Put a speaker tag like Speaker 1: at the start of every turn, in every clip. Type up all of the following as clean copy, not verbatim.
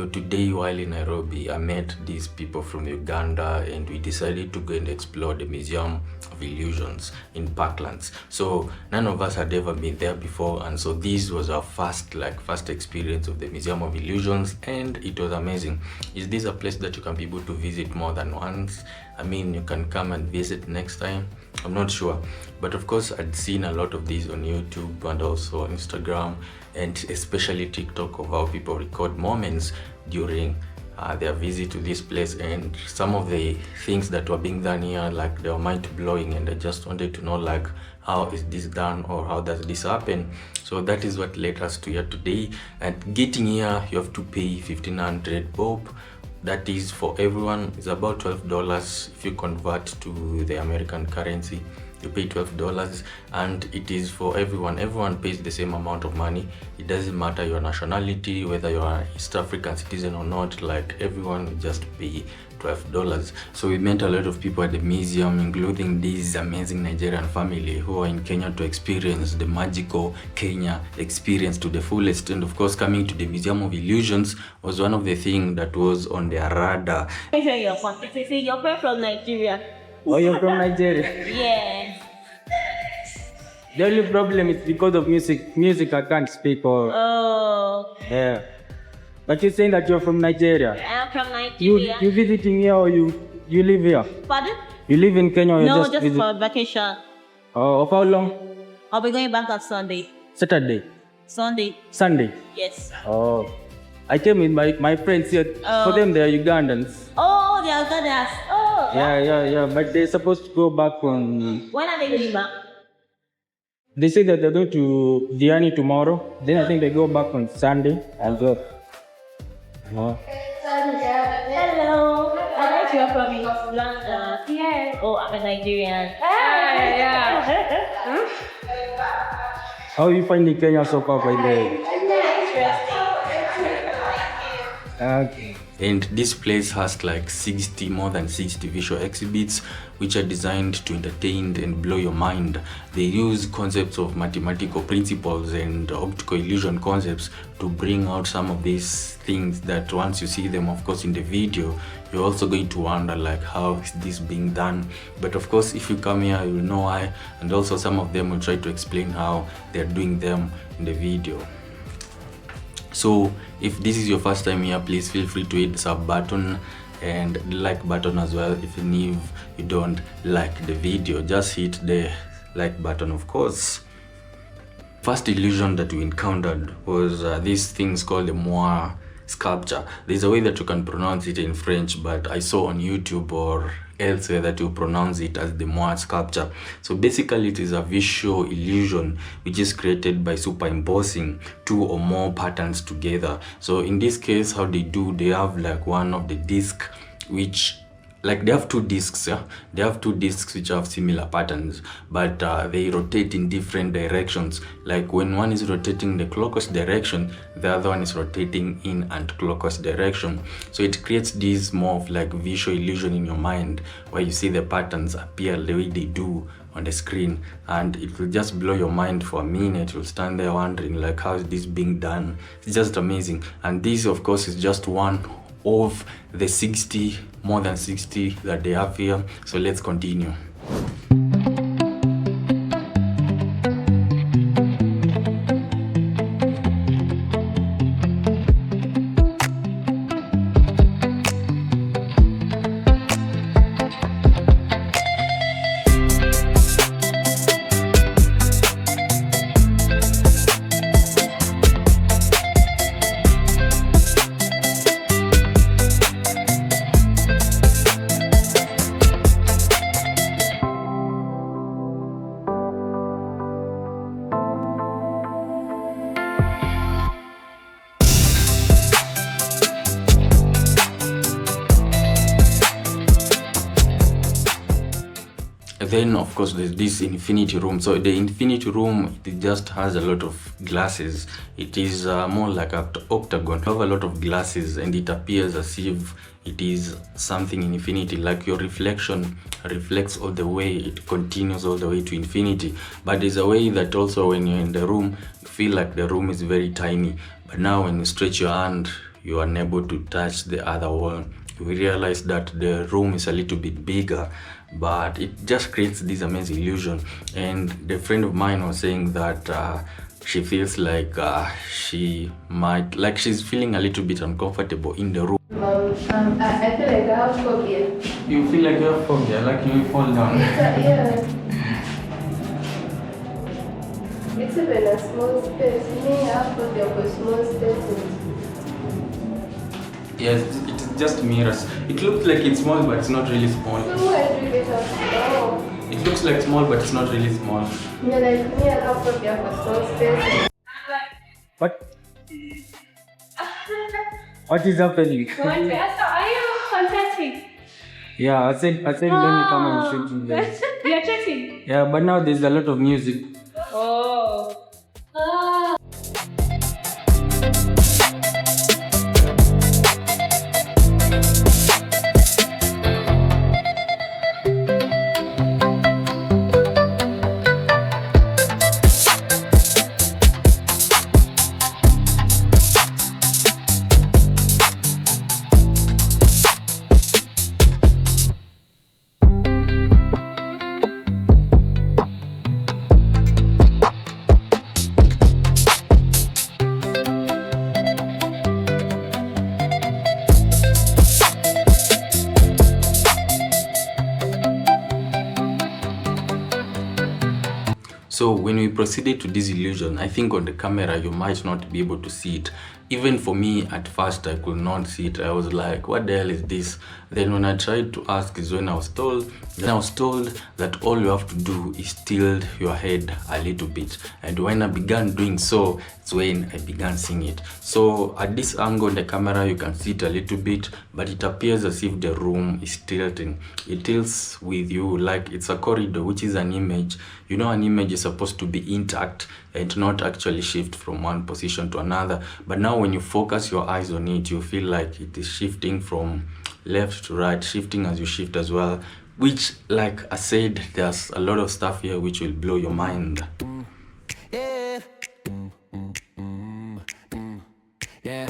Speaker 1: So today while in Nairobi, I met these people from Uganda and we decided to go and explore the Museum of Illusions in Parklands. So none of us had ever been there before, and so this was our first experience of the Museum of Illusions, and it was amazing. Is this a place that you can be able to visit more than once? I mean, you can come and visit next time. I'm not sure, but of course I'd seen a lot of these on YouTube and also on Instagram and especially TikTok of how people record moments during their visit to this place, and some of the things that were being done here, like, they were mind-blowing, and I just wanted to know, like, how is this done or how does this happen? So that is what led us to here today. And getting here, you have to pay 1500 bob. That is for everyone. It's about $12 if you convert to the American currency. You pay $12 and it is for everyone. Everyone pays the same amount of money. It doesn't matter your nationality, whether you're an East African citizen or not, like, everyone will just pay $12. So we met a lot of people at the museum, including this amazing Nigerian family who are in Kenya to experience the magical Kenya experience to the fullest. And of course, coming to the Museum of Illusions was one of the things that was on their radar.
Speaker 2: You're from Nigeria.
Speaker 3: Oh, you're from Nigeria?
Speaker 2: Yeah.
Speaker 3: The only problem is because of music I can't speak or...
Speaker 2: Oh.
Speaker 3: Yeah. But you're saying that you're from Nigeria?
Speaker 2: I'm from Nigeria.
Speaker 3: You visiting here or you live here?
Speaker 2: Pardon?
Speaker 3: You live in Kenya or
Speaker 2: no,
Speaker 3: you
Speaker 2: just for vacation.
Speaker 3: Oh, of how long?
Speaker 2: I'll be going back on Sunday.
Speaker 3: Saturday?
Speaker 2: Sunday.
Speaker 3: Sunday?
Speaker 2: Yes.
Speaker 3: Oh. I came with my friends here. For them, they are Ugandans.
Speaker 2: Oh, they are Ugandans. Oh.
Speaker 3: Yeah. But they're supposed to go back on...
Speaker 2: When are they going back?
Speaker 3: They say that they're going to Diani tomorrow. Then I think they go back on Sunday as well.
Speaker 2: Hello. I thought you were from Uganda. Yeah. Oh, I'm a Nigerian.
Speaker 3: Yeah. How are you finding Kenya so far, by the way?
Speaker 2: Interesting.
Speaker 3: Okay.
Speaker 1: And this place has like more than 60 visual exhibits which are designed to entertain and blow your mind. They use concepts of mathematical principles and optical illusion concepts to bring out some of these things that once you see them, of course, in the video, you're also going to wonder, like, how is this being done? But of course, if you come here, you'll know why, and also some of them will try to explain how they're doing them in the video. So if this is your first time here, please feel free to hit the sub button and the like button as well. If you don't like the video, just hit the like button, of course. First illusion that we encountered was these things called the Moa sculpture. There's a way that you can pronounce it in French, but I saw on YouTube or elsewhere that you pronounce it as the Moa sculpture. So basically it is a visual illusion which is created by superimposing two or more patterns together. So in this case, how they have like one of the disc which, like, they have two discs, they have two discs which have similar patterns, but they rotate in different directions. Like when one is rotating the clockwise direction, the other one is rotating in anti-clockwise direction. So it creates this more of like visual illusion in your mind where you see the patterns appear the way they do on the screen, and it will just blow your mind for a minute. You'll stand there wondering, like, how is this being done? It's just amazing. And this, of course, is just one of the more than 60 that they have here. So let's continue. Then of course there's this infinity room. So the infinity room, it just has a lot of glasses. It is more like an octagon. You have a lot of glasses and it appears as if it is something in infinity, like your reflection reflects all the way, it continues all the way to infinity. But there's a way that also when you're in the room, you feel like the room is very tiny. But now when you stretch your hand, you are unable to touch the other wall. We realize that the room is a little bit bigger, but it just creates this amazing illusion. And the friend of mine was saying that she feels like she's feeling a little bit uncomfortable in the room.
Speaker 4: I feel like I have phobia.
Speaker 1: You feel like you have phobia, like you will fall down.
Speaker 4: Yeah. It's even a small space. Me, I have phobia for small spaces.
Speaker 1: Yes, it's just mirrors. It looks like it's small, but it's not really small.
Speaker 4: So why do you get up? Oh.
Speaker 1: It looks like small, but it's not really small.
Speaker 4: Yeah, like me, I have phobia for small spaces.
Speaker 3: What is happening?
Speaker 2: Are you contacting?
Speaker 3: Yeah, I said let me come and shoot you guys.
Speaker 2: You're chatting?
Speaker 3: Yeah, but now there's a lot of music.
Speaker 2: Oh. Ah.
Speaker 1: So when we proceeded to this illusion, I think on the camera you might not be able to see it. Even for me at first I could not see it. I was like, what the hell is this? Then when I tried to ask is when I was told that all you have to do is tilt your head a little bit. And when I began doing so, it's when I began seeing it. So at this angle on the camera you can see it a little bit, but it appears as if the room is tilting. It tilts with you like it's a corridor, which is an image. You know, an image is supposed to be intact and not actually shift from one position to another. But now when you focus your eyes on it, you feel like it is shifting from left to right, shifting as you shift as well. Which, like I said, there's a lot of stuff here which will blow your mind.
Speaker 5: Yeah. Yeah.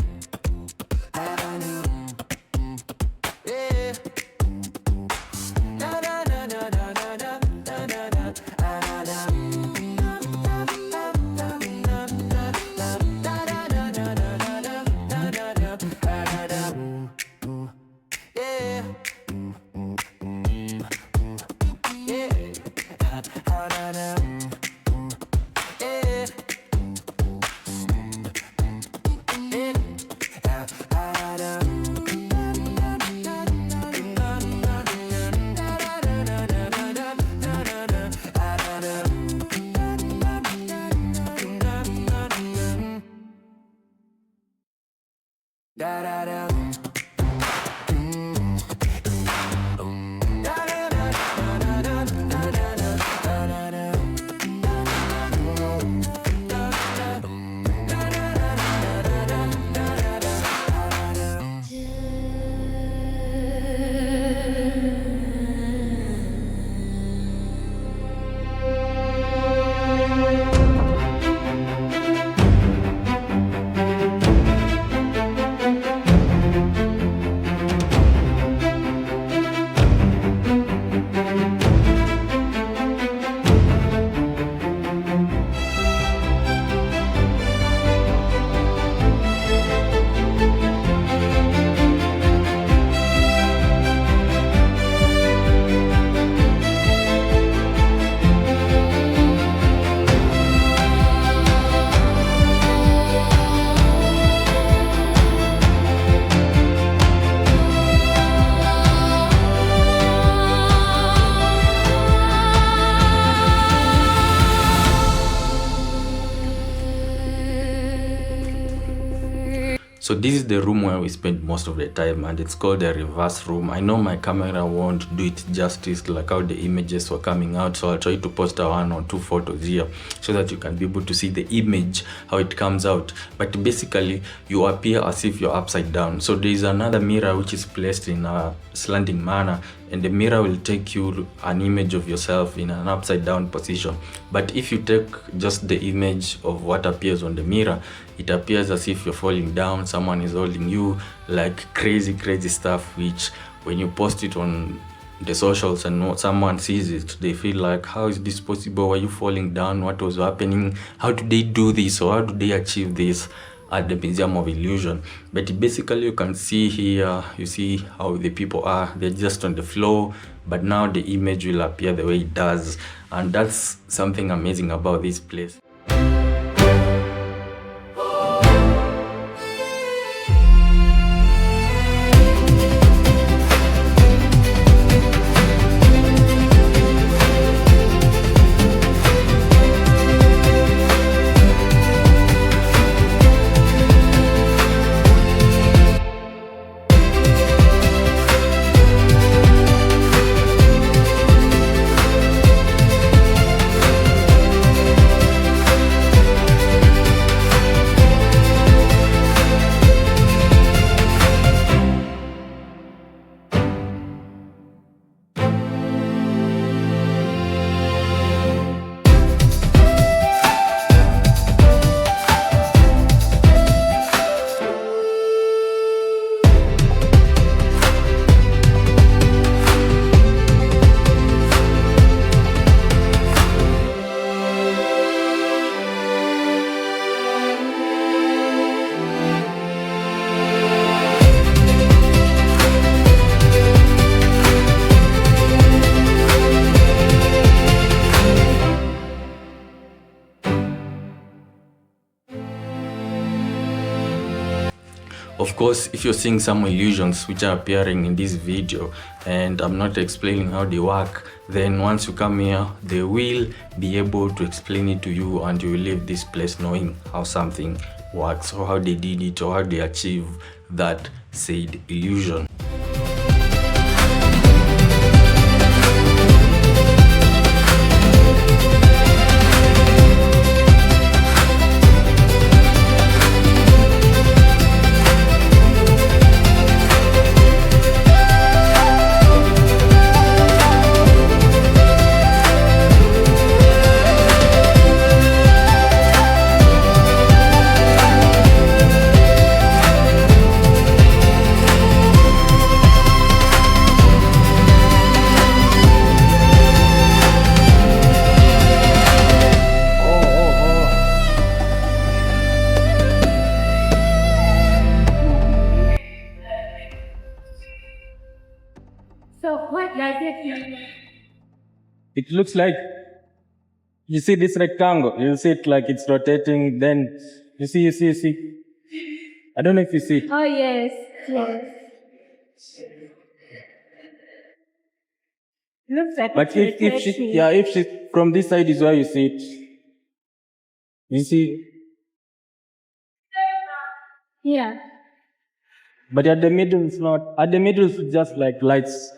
Speaker 1: So this is the room where we spend most of the time, and it's called the reverse room. I know my camera won't do it justice like how the images were coming out, so I'll try to post a 1 or 2 photos here so that you can be able to see the image, how it comes out. But basically you appear as if you're upside down. So there is another mirror which is placed in a slanting manner, and the mirror will take you an image of yourself in an upside down position. But if you take just the image of what appears on the mirror, it appears as if you're falling down, someone is holding you, like crazy stuff, which when you post it on the socials and someone sees it, they feel like, how is this possible? Were you falling down? What was happening? How did they do this, or how did they achieve this at the Museum of Illusion? But basically, you can see here, you see how the people are, they're just on the floor, but now the image will appear the way it does, and that's something amazing about this place. Of course, if you're seeing some illusions which are appearing in this video and I'm not explaining how they work, then once you come here, they will be able to explain it to you, and you will leave this place knowing how something works, or how they did it, or how they achieve that said illusion.
Speaker 2: So what does it mean?
Speaker 3: It looks like, you see this rectangle, you see it like it's rotating, then you see. I don't know if you see.
Speaker 2: Oh yes, yes. Looks like
Speaker 3: But
Speaker 2: it's
Speaker 3: if she, from this side is where you see it. You see,
Speaker 2: yeah.
Speaker 3: but at the middle it's not. At the middle it's just like lights.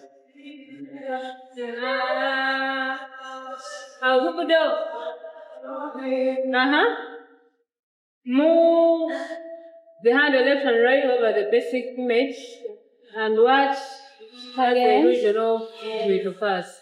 Speaker 6: Move the hand left and right over the basic image and watch how the illusion of will first.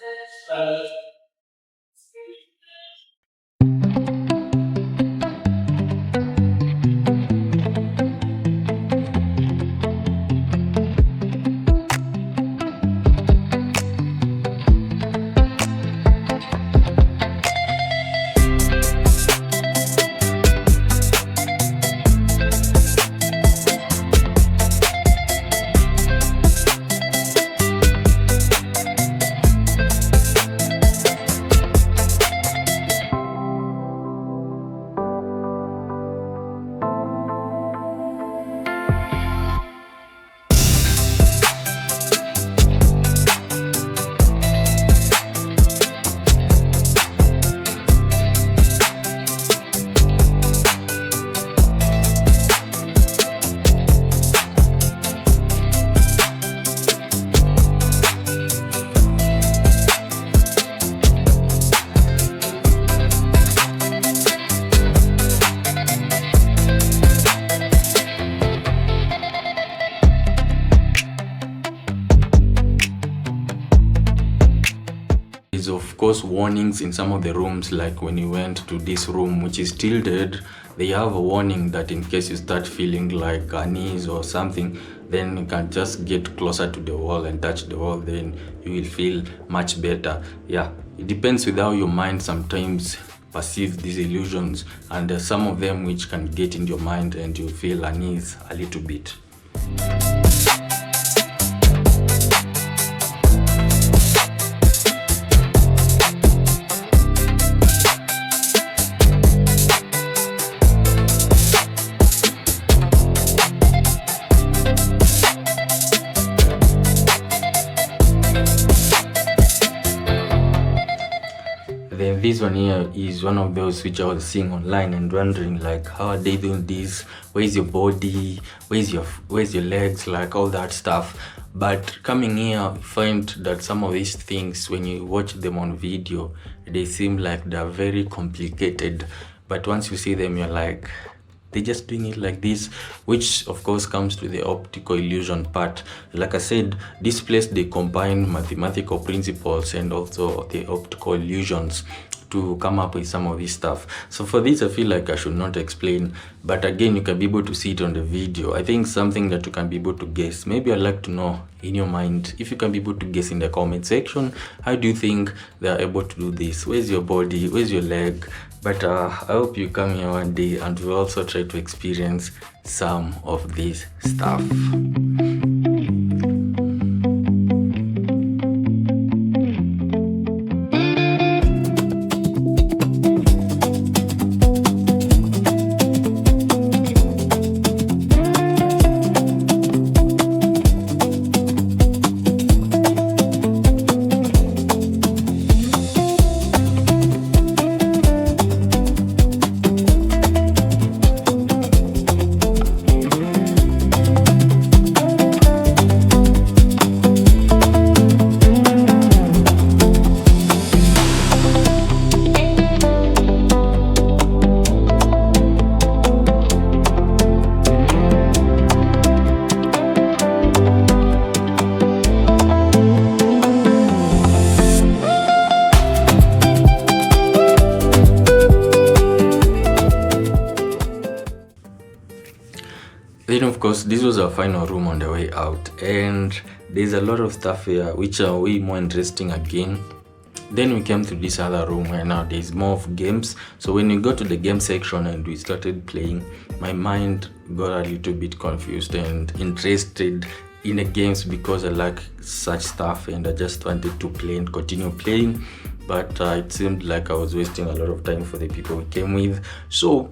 Speaker 1: of course warnings in some of the rooms, like when you went to this room which is tilted, they have a warning that in case you start feeling like unease or something, then you can just get closer to the wall and touch the wall, then you will feel much better. Yeah, it depends with how your mind sometimes perceives these illusions, and there's some of them which can get in your mind and you feel unease a little bit. Then this one here is one of those which I was seeing online and wondering like, how are they doing this? Where's your body? Where's your legs? Like all that stuff. But coming here, you find that some of these things, when you watch them on video, they seem like they're very complicated. But once you see them, you're like, they're just doing it like this, which of course comes to the optical illusion part. Like I said, this place, they combine mathematical principles and also the optical illusions to come up with some of this stuff. So for this, I feel like I should not explain, but again, you can be able to see it on the video. I think something that you can be able to guess. Maybe I'd like to know in your mind, if you can be able to guess in the comment section, how do you think they are able to do this? Where's your body? Where's your leg? But I hope you come here one day and we'll also try to experience some of this stuff. Then of course, this was our final room on the way out, and there's a lot of stuff here which are way more interesting again. Then we came to this other room where now there's more of games. So when we got to the game section and we started playing, my mind got a little bit confused and interested in the games because I like such stuff and I just wanted to play and continue playing. But it seemed like I was wasting a lot of time for the people we came with. So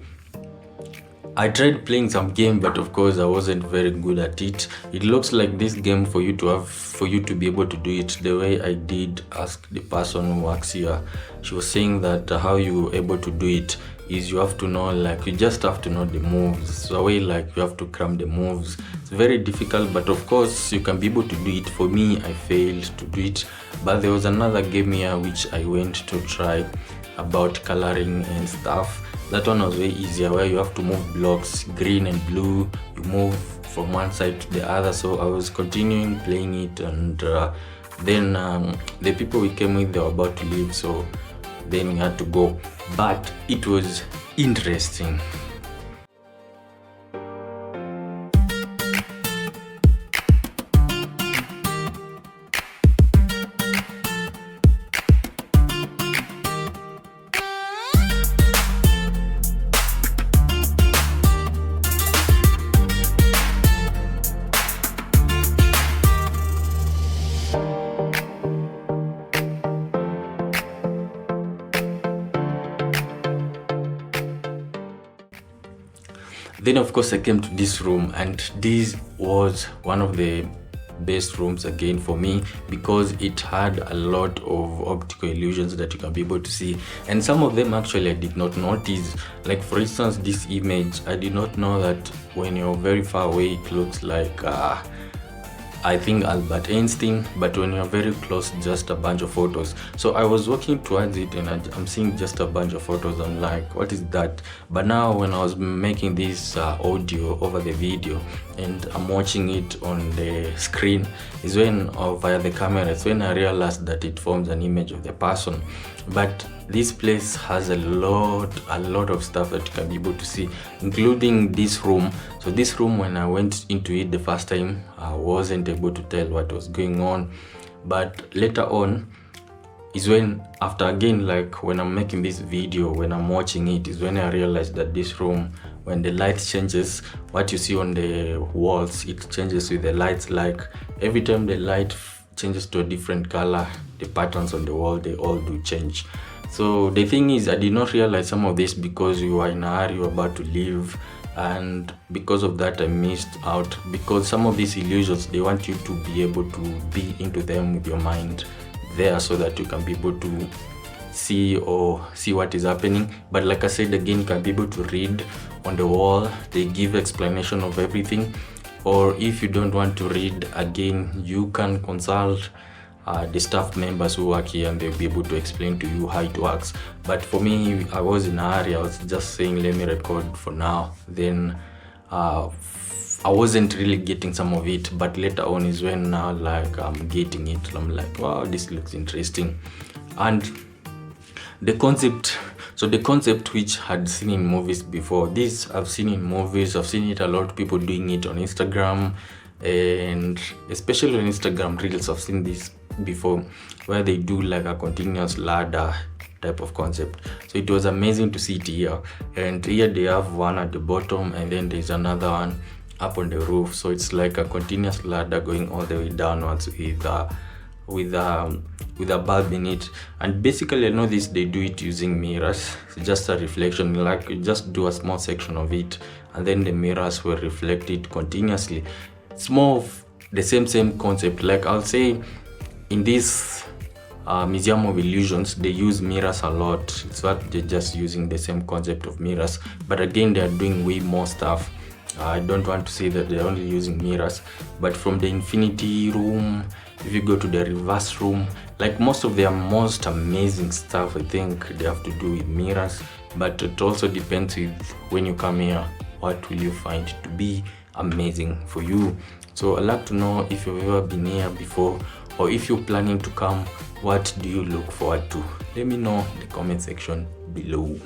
Speaker 1: I tried playing some game, but of course I wasn't very good at it. It looks like this game, for you to be able to do it the way I did ask the person who works here. She was saying that how you able to do it is you have to know, like, you just have to know the moves. So a way like you have to cram the moves. It's very difficult, but of course you can be able to do it. For me, I failed to do it, but there was another game here which I went to try about coloring and stuff. That one was way easier, where you have to move blocks, green and blue. You move from one side to the other. So I was continuing playing it, and then the people we came with, they were about to leave, so then we had to go. But it was interesting. Then of course I came to this room, and this was one of the best rooms again for me because it had a lot of optical illusions that you can be able to see, and some of them actually I did not notice. Like for instance, this image, I did not know that when you're very far away it looks like I think Albert Einstein, but when you're very close, just a bunch of photos. So I was walking towards it and I'm seeing just a bunch of photos. I'm like, what is that? But now when I was making this audio over the video and I'm watching it on the screen, is when, or via the camera, it's when I realized that it forms an image of the person. But this place has a lot of stuff that you can be able to see, including this room. So this room, when I went into it the first time, I wasn't able to tell what was going on, but later on is when, after again, like when I'm making this video, when I'm watching it, is when I realized that this room, when the light changes, what you see on the walls, it changes with the lights. Like every time the light changes to a different color, the patterns on the wall, they all do change. So the thing is, I did not realize some of this because you are in a hurry, you're about to leave, and because of that I missed out, because some of these illusions, they want you to be able to be into them with your mind there so that you can be able to see what is happening. But like I said again, you can be able to read on the wall, they give explanation of everything. Or if you don't want to read, again, you can consult the staff members who work here and they'll be able to explain to you how it works. But for me, I was in a hurry. I was just saying, let me record for now. Then I wasn't really getting some of it, but later on is when now like I'm getting it. I'm like, wow, this looks interesting. And the concept, so the concept which had seen in movies before, this I've seen in movies, I've seen it a lot of people doing it on Instagram, and especially on Instagram Reels, I've seen this before, where they do like a continuous ladder type of concept. So it was amazing to see it here, and here they have one at the bottom and then there's another one up on the roof. So it's like a continuous ladder going all the way downwards with a bulb in it. And basically, I know this, they do it using mirrors. It's just a reflection, like you just do a small section of it and then the mirrors will reflect it continuously. It's more of the same concept. Like I'll say in this Museum of Illusions, they use mirrors a lot. It's what they're just using the same concept of mirrors, but again, they're doing way more stuff. I don't want to say that they're only using mirrors, but from the infinity room, if you go to the reverse room, like most of their most amazing stuff, I think they have to do with mirrors. But it also depends with when you come here, what will you find to be amazing for you. So I'd like to know if you've ever been here before, or if you're planning to come, what do you look forward to? Let me know in the comment section below.